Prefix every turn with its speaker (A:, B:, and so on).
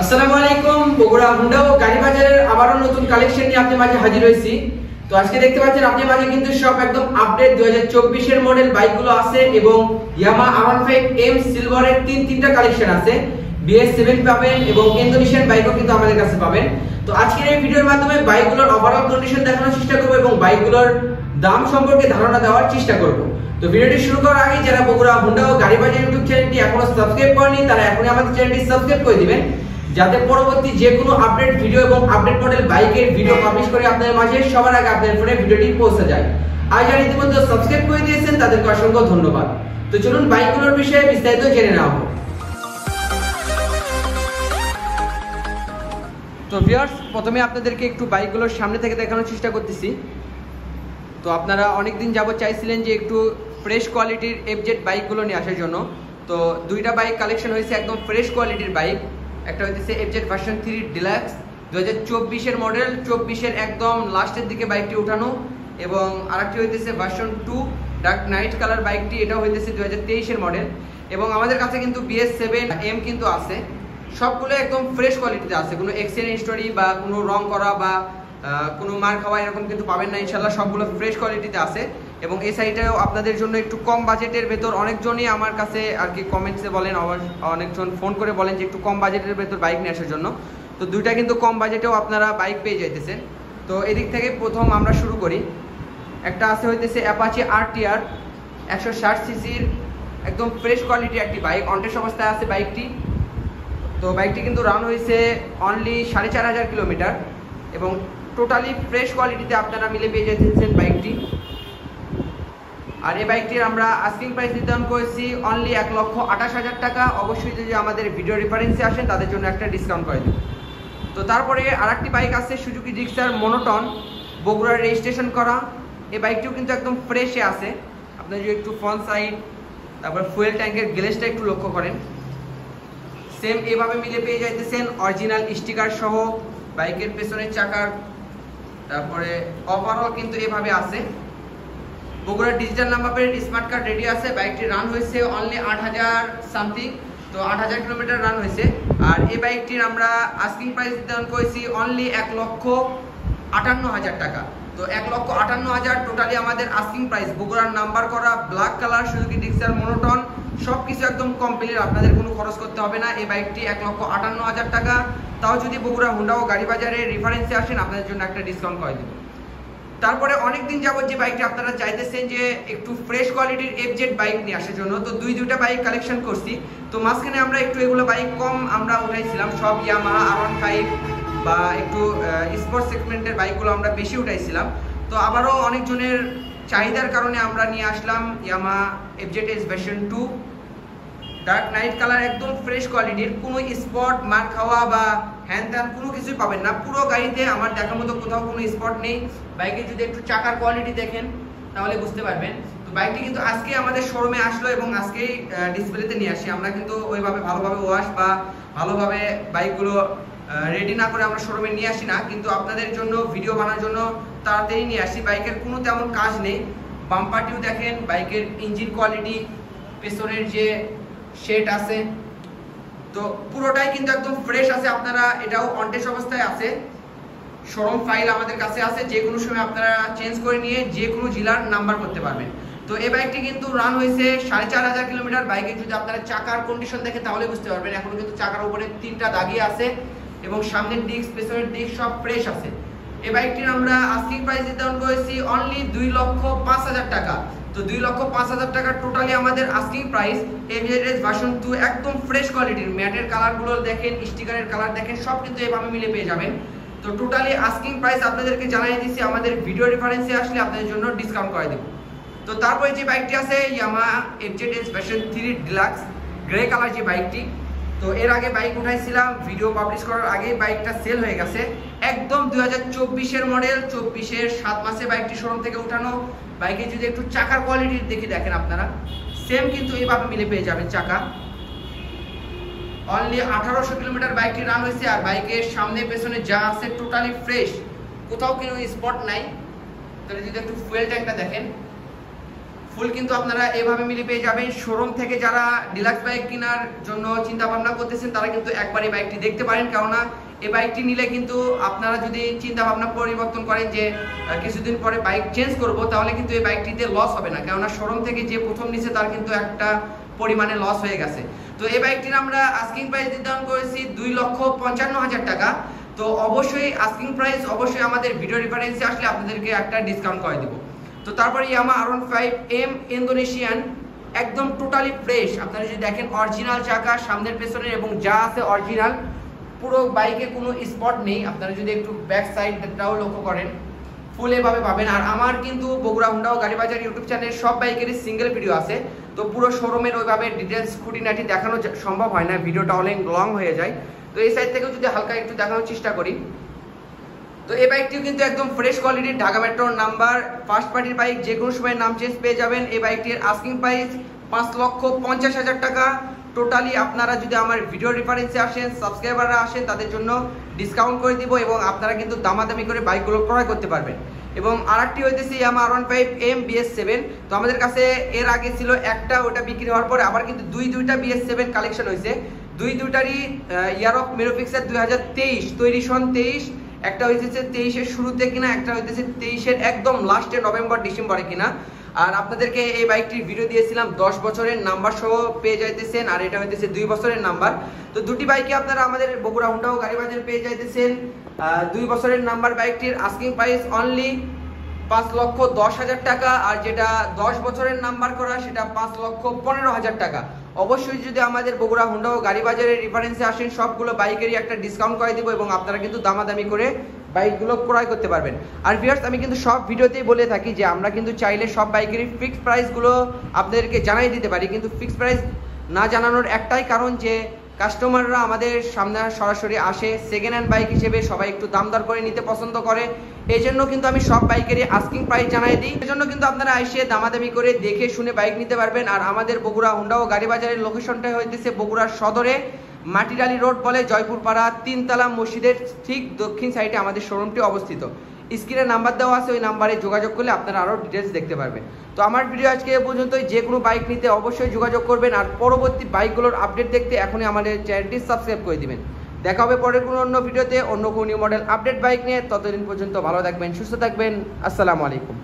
A: আসসালামু আলাইকুম। বগুড়া হুন্ডা ও গাড়ি বাজারের আবারও নতুন কালেকশন নিয়ে আপনাদের মাঝে হাজির হয়েছি। তো আজকে দেখতে পাচ্ছেন আপনাদের মাঝে কিন্তু সব একদম আপডেট 2024 এর মডেল বাইকগুলো আছে এবং ইয়ামাহা R15M সিলভারের তিনটা কালেকশন আছে। BS7 পাবেন এবং ইন্দোনেশিয়ান বাইকও কিন্তু আমাদের কাছে পাবেন। তো আজকের এই ভিডিওর মাধ্যমে বাইকগুলোর ওভারঅল কন্ডিশন দেখানোর চেষ্টা করব এবং বাইকগুলোর দাম সম্পর্কে ধারণা দেওয়ার চেষ্টা করব। তো ভিডিওটি শুরু করার আগে যারা বগুড়া হুন্ডা ও গাড়ি বাজার ইউটিউব চ্যানেলটি এখনো সাবস্ক্রাইব করেনি তারা এখনই আমাদের চ্যানেলটি সাবস্ক্রাইব করে দিবেন, যাতে পরবর্তী যে কোনো আপডেট ভিডিও এবং আপডেট মডেল বাইকের ভিডিও পাবলিশ করে আপনাদের মাঝে সবার আগে আপনাদের ফোনে ভিডিওটি পৌঁছে যায়। আর যারা ইতিমধ্যে সাবস্ক্রাইব করে দিয়েছেন তাদেরকে অসংখ্য ধন্যবাদ। তো চলুন বাইকগুলোর বিষয়ে বিস্তারিত জেনে নেওয়া হোক। তো ভিউয়ার্স, প্রথমে আপনাদেরকে একটু বাইকগুলোর সামনে থেকে দেখানোর চেষ্টা করতেছি। তো আপনারা অনেকদিন যাবত চাইছিলেন যে একটু ফ্রেশ কোয়ালিটির FZ বাইকগুলো নিয়ে আসার জন্য। তো দুইটা বাইক কালেকশন হয়েছে একদম ফ্রেশ কোয়ালিটির বাইক। একটা হচ্ছে FZ ভার্সন 3 ডিলাক্স 2024 এর মডেল, 24 এর একদম লাস্টের দিকে বাইকটি উঠানো, এবং আরেকটি হইতেছে ভার্সন 2 ডার্ক নাইট কালার বাইকটি, এটা হইতেছে 2023 এর মডেল। এবং আমাদের কাছে কিন্তু BS7M কিন্তু আছে, সবগুলো একদম ফ্রেশ কোয়ালিটিতে আছে, কোনো এক্সিডেন্ট স্টোরি বা কোনো রং করা বা কোনো মার খাওয়া এরকম কিন্তু পাবেন না ইনশাল্লাহ, সবগুলো ফ্রেশ কোয়ালিটিতে আছে। এবং এই সাইডেও আপনাদের জন্য একটু কম বাজেটের ভেতর অনেকজনই আমার কাছে আর কি কমেন্টসে বলেন, অনেকজন ফোন করে বলেন যে একটু কম বাজেটের ভেতর বাইক নিয়ে আসার জন্য। তো দুইটা কিন্তু কম বাজেটেও আপনারা বাইক পেয়ে যাইতেছেন। তো এদিক থেকে প্রথম আমরা শুরু করি। একটা আছে হইতেছে অ্যাপাচি RTR 160 সিসির একদম ফ্রেশ কোয়ালিটির একটি বাইক, অনটেস্ট অবস্থায় আছে বাইকটি। তো বাইকটি কিন্তু রান হয়েছে অনলি 4500 কিলোমিটার এবং টোটালি ফ্রেশ কোয়ালিটিতে আপনারা মিলে পেয়ে যেতেছেন বাইকটি। আর এই বাইকটির আমরা আস্কিং প্রাইস নির্ধারণ করেছি অনলি 1,28,000 টাকা। অবশ্যই যদি আমাদের ভিডিও রেফারেন্সে আসেন তাদের জন্য একটা ডিসকাউন্ট করে দেব। তো তারপরে আরেকটি বাইক আছে সুজুকি জিক্সার মনোটন, বগুড়ার রেজিস্ট্রেশন করা। এই বাইকটিও কিন্তু একদম ফ্রেশে আছে। আপনারা যদি একটু ফ্রন্ট সাইড, তারপর ফুয়েল ট্যাঙ্কের গ্লেজটা একটু লক্ষ্য করেন, সেম এভাবে মিলে পেয়ে যাইতেছেন অরিজিনাল স্টিকার সহ বাইকের পেছনের চাকার। তারপরে ওভারঅল কিন্তু এভাবে আছে। Bogura digital number plate, smart card ready আছে। বাইকটি রান হয়েছে অনলি 8000 সামথিং, তো 8000 কিলোমিটার রান হয়েছে। আর এই বাইকটির আমরা আস্কিং প্রাইস নির্ধারণ করেছি অনলি 1,58,000 টাকা। তো 1,58,000 টোটালি আমাদের আস্কিং প্রাইস। বগুড়ার নাম্বার করা black colour Suzuki Gixxer monotone, সবকিছু একদম কমপ্লিট, আপনাদের কোনো খরচ করতে হবে না। এই বাইকটি 1,58,000 টাকা। তাও যদি বগুড়া হুন্ডা ও গাড়ি বাজারে রেফারেন্সে আসেন আপনাদের জন্য একটা ডিসকাউন্ট করে দেব। তারপরে অনেকদিন যাবত যে বাইকটি আপনারা চাইতেছেন যে একটু ফ্রেশ কোয়ালিটির FZ বাইক নিয়ে আসার জন্য, তো দুইটা বাইক কালেকশন করছি। তো মাঝখানে আমরা একটু এগুলো বাইক কম আমরা উঠাইছিলাম, সব ইয়ামাহা R15 বা একটু স্পোর্টস সেগমেন্টের বাইকগুলো আমরা বেশি উঠাইছিলাম। তো আবারও অনেকজনের চাহিদার কারণে আমরা নিয়ে আসলাম Yamaha FZS version 2 dark knight colour, একদম ফ্রেশ কোয়ালিটির, কোনো স্পট মার খাওয়া বা হ্যান ত্যান কোনো কিছুই পাবেন না। পুরো গাড়িতে আমার দেখার মতো কোথাও কোনো স্পট নেই। বাইকে যদি একটু চাকার কোয়ালিটি দেখেন তাহলে বুঝতে পারবেন। তো বাইকটি কিন্তু আজকে আমাদের শোরুমে আসলো এবং আজকেই ডিসপ্লেতে নিয়ে আসি। আমরা কিন্তু ওইভাবে ভালোভাবে ওয়াশ বা ভালোভাবে বাইকগুলো রেডি না করে আমরা শোরুমে নিয়ে আসি না, কিন্তু আপনাদের জন্য ভিডিও বানানোর জন্য তাড়াতাড়ি নিয়ে আসি। বাইকের কোনো তেমন কাজ নেই। বাম্পারটিও দেখেন, বাইকের ইঞ্জিন কোয়ালিটি, পেছনের যে শেড আছে, তো পুরোটাই কিন্তু একদম ফ্রেশ আছে। আপনারা এটাও অনটেস্ট অবস্থায় আছে, শোরুম ফাইল আমাদের কাছে আছে, যে কোনো সময় আপনারা চেঞ্জ করে নিয়ে যে কোনো জেলার নাম্বার করতে পারবেন। তো এই বাইকটি কিন্তু রান হয়েছে 4500 কিলোমিটার। বাইকে যদি আপনারা চাকার কন্ডিশন দেখেন তাহলে বুঝতে পারবেন এখনো কিন্তু চাকার উপরে 3টা দাগি আছে এবং সামনের ডিস্ক পেছনের ডিস্ক সব ফ্রেশ আছে। এই বাইকটির আমরা আস্কিং প্রাইস নির্ধারণ করেছি অনলি 2,05,000 টাকা। তো 2,05,000 টাকা টোটালি আমাদের আস্কিং প্রাইস। FZS ভার্সন 2 একদম ফ্রেশ কোয়ালিটির, ম্যাটের কালারগুলো দেখেন, স্টিকারের কালার দেখেন, সব কিন্তু এভাবে মিলে পেয়ে যাবেন। তো টোটালি আস্কিং প্রাইস আপনাদেরকে জানিয়ে দিচ্ছি, আমাদের ভিডিও রেফারেন্সে আসলে আপনাদের জন্য ডিসকাউন্ট করে দেব। তো তারপরে যে বাইকটি আছে Yamaha FZS version 3 deluxe grey colour যে বাইকটি, তো এর আগে বাইক উঠাইছিলাম, ভিডিও পাবলিশ করার আগে বাইকটা সেল হয়ে গেছে। একদম 2024 এর মডেল, 24 এর 7 মাসে বাইকটি শোরুম থেকে উঠানো। বাইকে যদি একটু চাকার কোয়ালিটি দেখে দেখেন আপনারা, সেম কিন্তু এইভাবে মিলে পেয়ে যাবেন চাকা। অনলি 1800 কিলোমিটার বাইকটি রান হয়েছে। আর বাইকের সামনে পেছনে যা আছে টোটালি ফ্রেশ, কোথাও কোনো স্পট নাই। তাহলে যদি একটু ফুয়েল ট্যাঙ্কটা দেখেন, ফুল কিন্তু আপনারা এভাবে মিলে পেয়ে যাবেন। শোরুম থেকে যারা ডিলাক্স বাইক কেনার জন্য চিন্তা ভাবনা করতেছেন তারা কিন্তু একবার এই বাইকটি দেখতে পারেন, কেননা এই বাইকটি নিলে কিন্তু আপনারা যদি চিন্তা ভাবনা পরিবর্তন করেন যে কিছুদিন পরে বাইক চেঞ্জ করব, তাহলে কিন্তু এই বাইকটিতে লস হবে না, কেননা শোরুম থেকে যে প্রথম নিছে তার কিন্তু একটা পরিমাণে লস হয়ে গেছে। তো এই বাইকটির আমরা আস্কিং প্রাইস নির্ধারণ করেছি 2,55,000 টাকা। তো অবশ্যই আস্কিং প্রাইস অবশ্যই আমাদের ভিডিও রেফারেন্সে আসলে আপনাদেরকে একটা ডিসকাউন্ট করে দিব। তো তারপরে ইয়ামাহা R15M ইন্দোনেশিয়ান একদম টোটালি ফ্রেশ, আপনারা যদি দেখেন অরিজিনাল চাকা সামনের পেছনের এবং যা আছে অরিজিনাল, পুরো বাইকে কোনো স্পট নেই। আপনারা যদি একটু ব্যাক সাইডটাও লক্ষ্য করেন ফুল এভাবে পাবেন। আর আমার কিন্তু বগুড়া হুন্ডা ও গাড়ি বাজার ইউটিউব চ্যানেলে সব বাইকেরই সিঙ্গেল ভিডিও আছে, তো পুরো শোরুমের ওইভাবে ডিটেলস খুঁটিনাটি দেখানো সম্ভব হয় না, ভিডিওটা অনেক লং হয়ে যায়। তো এই সাইড থেকেও যদি হালকা একটু দেখানোর চেষ্টা করি, তো এই বাইকটিও কিন্তু একদম ফ্রেশ কোয়ালিটির, ঢাকা মেট্রোর নাম্বার, ফার্স্ট পার্টির বাইক, যে কোনো সময় নাম চেঞ্জ পেয়ে যাবেন। এই বাইকটির আস্কিং প্রাইস 5,50,000 টাকা। টোটালি আপনারা যদি আমার ভিডিও রেফারেন্সে আসেন, সাবস্ক্রাইবাররা আসেন, তাদের জন্য ডিসকাউন্ট করে দিব এবং আপনারা কিন্তু দামাদামি করে বাইকগুলো ক্রয় করতে পারবেন। এবং আরেকটি হইতেছে ইয়ামাহা R15M BS7। তো আমাদের কাছে এর আগে ছিল একটা, ওটা বিক্রি হওয়ার পরে আবার কিন্তু দুইটা BS7 কালেকশন হয়েছে। দুইটারই ইয়ার অফ মেরোপিক্সেল 2023 তৈরি সন 23, একটা হইতেছে 23-এর শুরুতে কিনা, একটা হইতেছে 23-এর একদম লাস্টে নভেম্বর ডিসেম্বরে কিনা। আর আপনাদেরকে এই বাইকটির ভিডিও দিয়েছিলাম 10 বছরের নাম্বার সহ পেয়ে যাইতেছেন, আর এটা হইতেছে 2 বছরের নাম্বার। তো দুটি বাইকে আপনারা আমাদের বগুড়া হুন্ডা ও গাড়ি বাজারে পেয়ে যাইতেছেন। 2 বছরের নাম্বার বাইকটির আস্কিং প্রাইস অনলি 5,10,000 টাকা, আর যেটা 10 বছরের নাম্বার করা সেটা 5,15,000 টাকা। অবশ্যই যদি আমাদের বগুড়া হুন্ডা ও গাড়ি বাজারের রেফারেন্সে আসেন, সবগুলো বাইকেরই একটা ডিসকাউন্ট করে দিব এবং আপনারা কিন্তু দামাদামি করে বাইকগুলো ক্রয় করতে পারবেন। আর ভিউয়ার্স, আমি কিন্তু সব ভিডিওতেই বলে থাকি যে আমরা কিন্তু চাইলে সব বাইকেরই ফিক্সড প্রাইসগুলো আপনাদেরকে জানাই দিতে পারি, কিন্তু ফিক্সড প্রাইস না জানানোর একটাই কারণ যে কাস্টমাররা আমাদের সামনে সরাসরি আসে, সেকেন্ড হ্যান্ড বাইক হিসেবে সবাই একটু দাম দর করে নিতে পছন্দ করে, এই জন্য কিন্তু আমি সব বাইকেরই আস্কিং প্রাইস জানাই দিই। এই জন্য কিন্তু আপনারা এসে দামাদামি করে দেখে শুনে বাইক নিতে পারবেন। আর আমাদের বগুড়া হুন্ডা ও গাড়ি বাজারের লোকেশনটা হইতেছে বগুড়ার সদরে মাটিডালি রোড বলে জয়পুরপাড়া 3তলা মসজিদের ঠিক দক্ষিণ সাইডে আমাদের শোরুমটি অবস্থিত। স্ক্রিনে নাম্বার দেওয়া আছে, ওই নাম্বারে যোগাযোগ করলে আপনারা আরও ডিটেলস দেখতে পারবেন। তো আমার ভিডিও আজকে এ পর্যন্তই। যে কোনো বাইক নিতে অবশ্যই যোগাযোগ করবেন, আর পরবর্তী বাইকগুলোর আপডেট দেখতে এখনই আমাদের চ্যানেলটি সাবস্ক্রাইব করে দিবেন। দেখা হবে পরের কোনো অন্য ভিডিওতে অন্য কোনো নিউ মডেল আপডেট বাইক নিয়ে। ততদিন পর্যন্ত ভালো থাকবেন, সুস্থ থাকবেন। আসসালামু আলাইকুম।